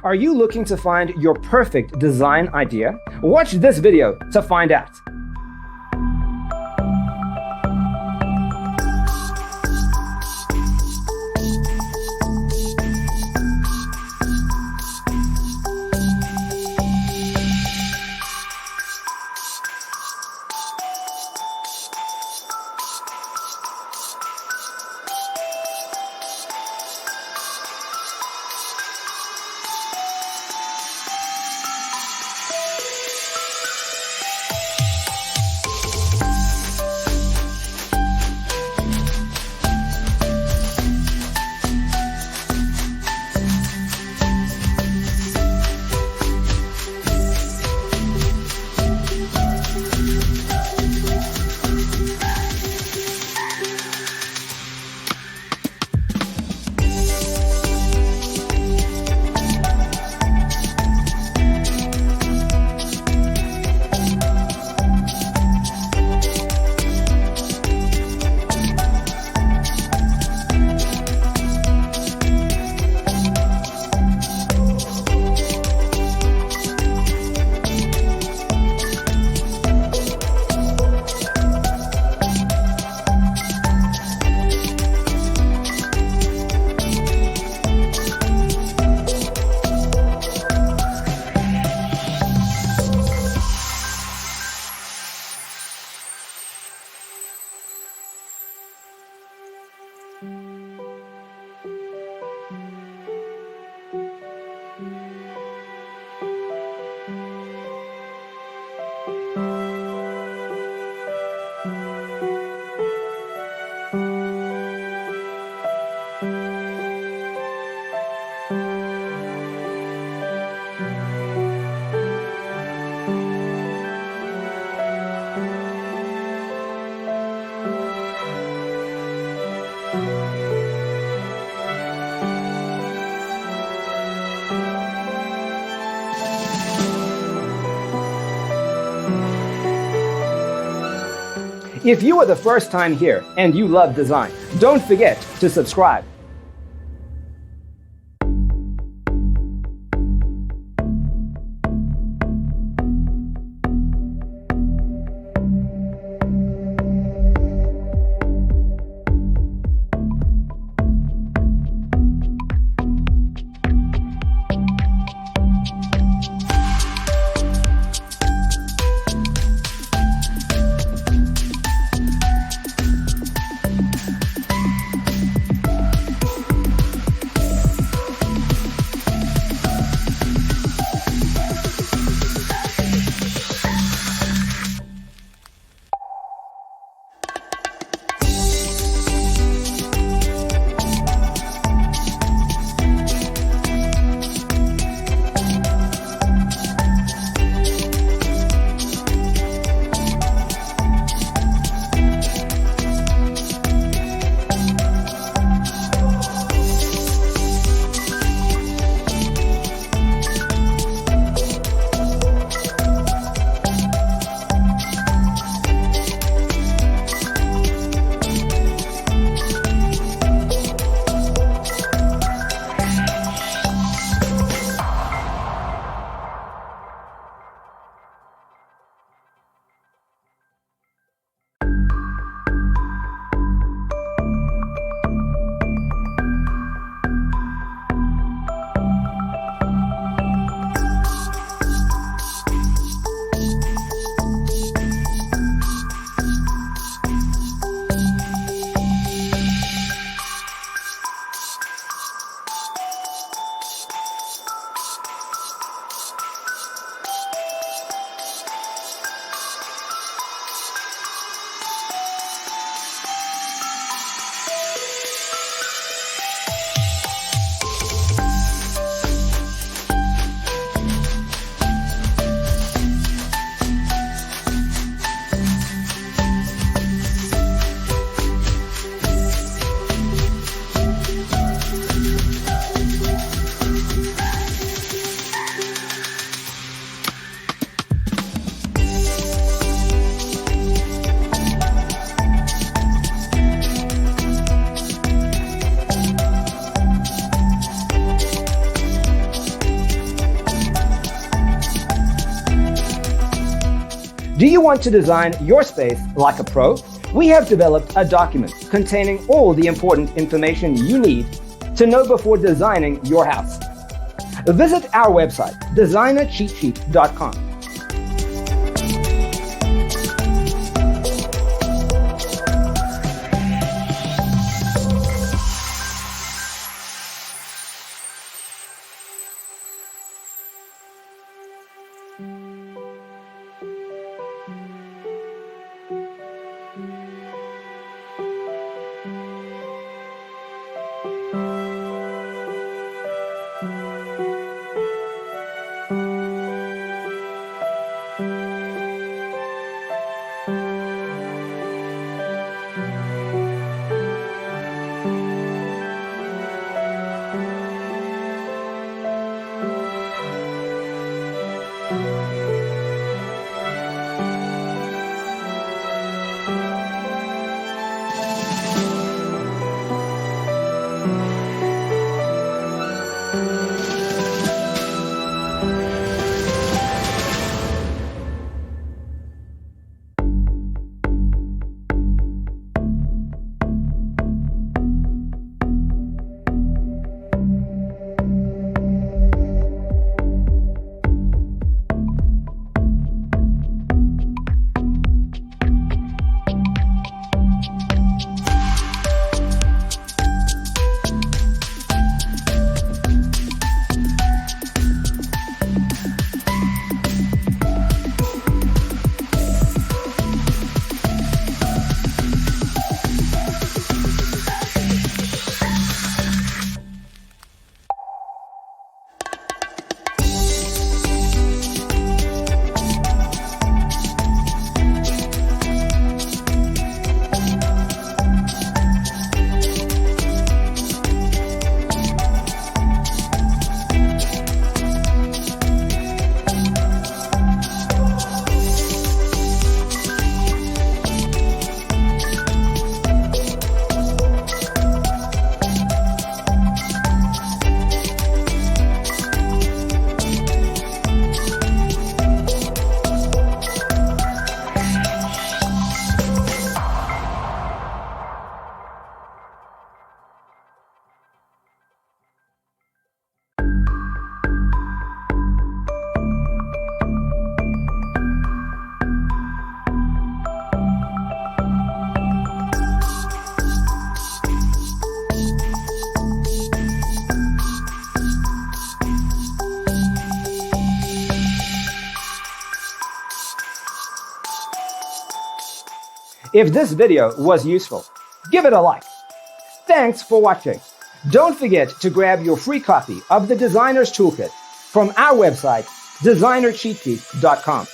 Are you looking to find your perfect design idea? Watch this video to find out. If you are the first time here and you love design, don't forget to subscribe. Do you want to design your space like a pro? We have developed a document containing all the important information you need to know before designing your house. Visit our website, designercheatsheet.com. If this video was useful, give it a like. Thanks for watching. Don't forget to grab your free copy of the Designer's Toolkit from our website, designercheatsheet.com.